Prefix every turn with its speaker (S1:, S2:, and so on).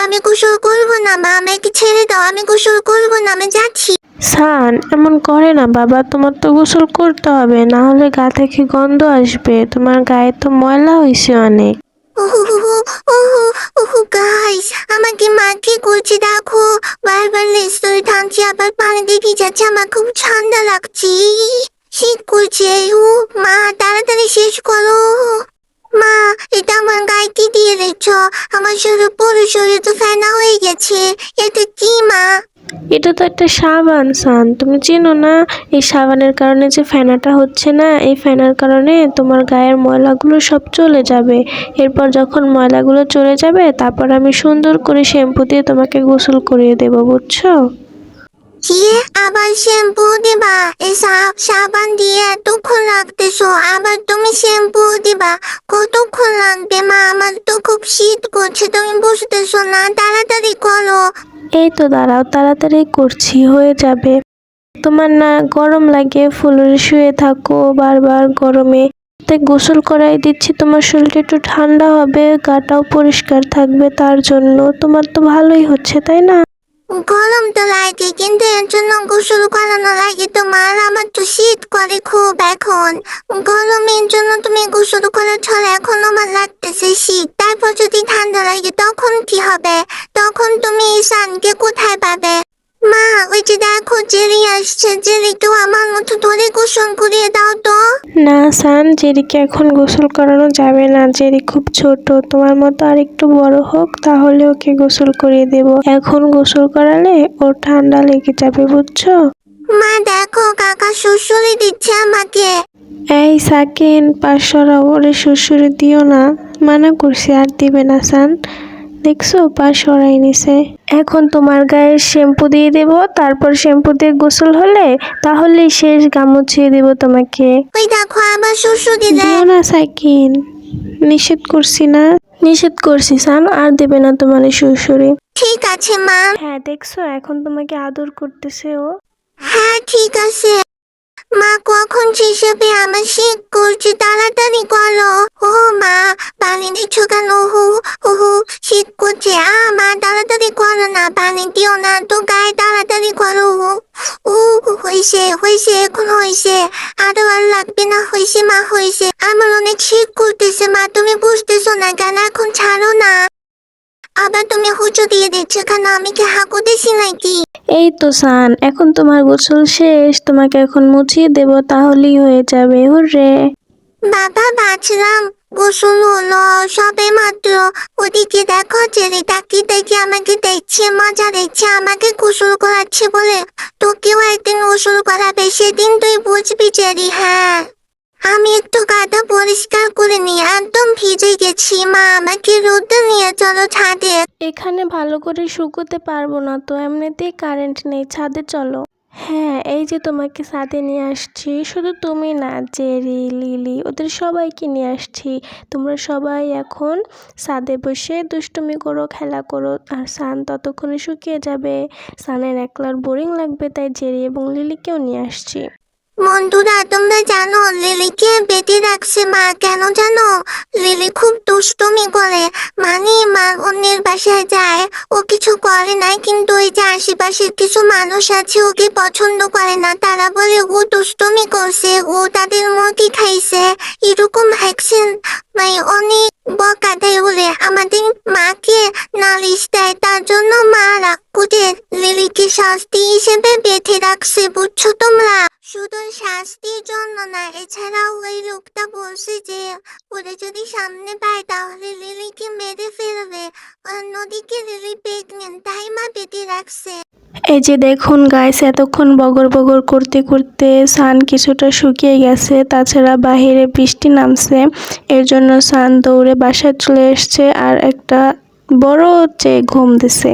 S1: আমি গোসল করবো না মা, আমাকে ছেড়ে দাও, আমি গোসল করবো না, আমি যাচ্ছি।
S2: সান এমন করে না বাবা, তোমার তো গোসল করতে হবে, না হলে গা থেকে গন্ধ আসবে, তোমার গায়ে তো ময়লা হয়েছে অনেক।
S1: গাইস, আমাকে মা কি করছে দেখো, বারবার লেস্টোরে টানছি, আবার পানি দিয়ে ভিজাচ্ছে, আমার খুব ঠান্ডা লাগছে, শীত করছে। মা তাড়াতাড়ি শেষ করো। মা, এটা আমার গায়ে কি দিয়ে রেখেছ? আমার পুরো শরীর তো ফেনা হয়ে গেছে, এটা কি মা?
S2: এটা তো একটা সাবান সান, তুমি চেনো না? এই সাবানের কারণে যে ফেনাটা হচ্ছে না, এই ফেনার কারণে তোমার গায়ের ময়লাগুলো সব চলে যাবে। এরপর যখন ময়লাগুলো চলে যাবে, তারপর আমি সুন্দর করে শ্যাম্পু দিয়ে তোমাকে গোসল করিয়ে দেবো, বুঝছো?
S1: কি, আবার শ্যাম্পু দিবা? এই সাবান দিয়ে এতক্ষণ রাখতেছো, আবার তুমি শ্যাম্পু দিবা? কতক্ষণ লাগবে মা? আমার তো খুব শীত করছে, তুমি বুঝতেছো না, তাড়াতাড়ি করো।
S2: এই তো দাঁড়াও, তাড়াতাড়ি করছি, হয়ে যাবে। তোমার না গরম লাগে, ফুলরে শুয়ে থাকো বারবার গরমে, তাই গোসল করাই দিচ্ছি, তোমার শরীরটা একটু ঠান্ডা হবে, গাটাও পরিষ্কার থাকবে, তার জন্য তোমার তো ভালোই হচ্ছে, তাই না?
S1: গরম তো লাগে, কিন্তু এর জন্য গোসল করানো লাগে তোমার? আমার তো শীত করে খুব এখন, গরমের জন্য তুমি গোসল করাচ্ছ, এখন আমার লাগতেছে শীত, তারপর যদি ঠান্ডা লাগে তখন কি হবে? তখন তুমি এই সানকে কোথায় পাবে? মা, ওই যে দেখো জেরি আসছে, জেরিকেও আমার মতো ধরে গোসল করিয়ে দাও তো।
S2: না সান, জেরিকে এখন গোসল করানো যাবে না, জেরি খুব ছোট, তোমার মতো আর একটু বড় হোক, তাহলে ওকে গোসল করিয়ে দেব। এখন গোসল করালে ওর ঠান্ডা লেগে যাবে, বুঝছো?
S1: মা দেখো, কাকা সুড়সুড়ি দিচ্ছে আমাকে।
S2: এই সাকিন, পাশ সরাও, ওরে শ্বশুরে দিও না, মানা করছি, আর দিবে না সান। দেখছো, পা সরাই নিছে। এখন তোমার গায়ে শ্যাম্পু দিয়ে দেব, তারপর শ্যাম্পু দিয়ে গোসল হলে তাহলেই শেষ, গা মুছিয়ে দেব তোমাকে।
S1: ওই দেখো আবার সুড়সুড়ি দিলে।
S2: দিও না সাকিন, নিষেধ করছি না? নিষেধ করছি সান, আর দেবে না তোমার এই শ্বশুরে।
S1: ঠিক আছে মা।
S2: হ্যাঁ দেখছো, এখন তোমাকে আদর করতেছে ও।
S1: হ্যাঁ ঠিক আছে মা, কখন হিসেবে আমার শীত করছে, তাড়াতাড়ি করো। ও মা, পানি দিচ্ছ কেন? শীত করছে। মা তাড়াতাড়ি করো না, পানি দিও না তো গায়ে, তাড়াতাড়ি করো। ও হয়েছে হয়েছে, এখন হয়েছে, আরো আর লাগবে না, হয়েছে মা হয়েছে। আমার অনেক শীত করতেছে মা, তুমি বুঝতেছো না কেন? এখন ছাড়ো না। আবার তুমি হুঁচু দিয়ে দিচ্ছ কেন? আমি কি হাঁকু দিছি নাকি?
S2: এই তো সান, এখন তোমার গোসল শেষ, তোমাকে এখন মুছিয়ে দেব, তাহলেই হয়ে যাবে। হুররে।
S1: বাবা বাঁচলাম, গোসল হলো সবে মাত্র। ওদিকে দেখো জেরি তাকিয়ে দেখি আমাকে দেখছে, মজা দেখছে, আমাকে গোসল করাচ্ছে বলে। তোকেও একদিন গোসল করাবে, সেদিন তুই বুঝবি জেরি। হ্যাঁ, আমি একটু গাটা পরিষ্কার করে নিয়ে একদম ভিজে গেছি, মা আমাকে রোদে নিয়ে চলো ছাদে।
S2: এখানে ভালো করে শুকোতে পারবো না তো, এমনিতেই কারেন্ট নেই, ছাদে চলো। হ্যাঁ, এই যে তোমাকে ছাদে নিয়ে আসছি, শুধু তুমি না, জেরি, লিলি, ওদের সবাইকে নিয়ে আসছি। তোমরা সবাই এখন ছাদে বসে দুষ্টুমি করো, খেলা করো, আর সান ততক্ষণে শুকিয়ে যাবে। সানের একলার বোরিং লাগবে, তাই জেরি এবং লিলিকেও নিয়ে আসছি।
S1: বন্ধুরা, তোমরা জানো লিলিকে বেঁধে রাখছে মা, কেন জানো? লিলি খুব দুষ্টুমি করে, মানে মা অন্যের বাসায় যায়, ও কিছু করে না, কিন্তু ওই যে আশেপাশের কিছু মানুষ আছে ওকে পছন্দ করে না, তারা বলে ও দুষ্টুমি করছে, ও তাদের মুরগি খাইছে, এরকম ভ্যাকসিন মানে অনেক বকা দেয় বলে আমাদের মাকে নালিশ দেয়, তার জন্য মা রাগ করে লিলিকে শাস্তি হিসেবে বেঁধে রাখছে, বুঝছো তোমরা? শুধু শাস্তির জন্য না, এছাড়াও ওই লোকটা বলছে যে ওরা যদি সামনে পায় তাহলে লিলিকে মেরে ফেলবে, অন্যদিকে লিলি প্রেগনেন্ট, তাই মা বেঁধে রাখছে।
S2: এই যে দেখুন গাইস, এতক্ষণ বগর বগর করতে করতে সান কিছুটা শুকিয়ে গেছে, তাছাড়া বাহিরে বৃষ্টি নামছে, এর জন্য সান দৌড়ে বাসায় চলে এসছে আর একটা বড় যে ঘুম দিছে।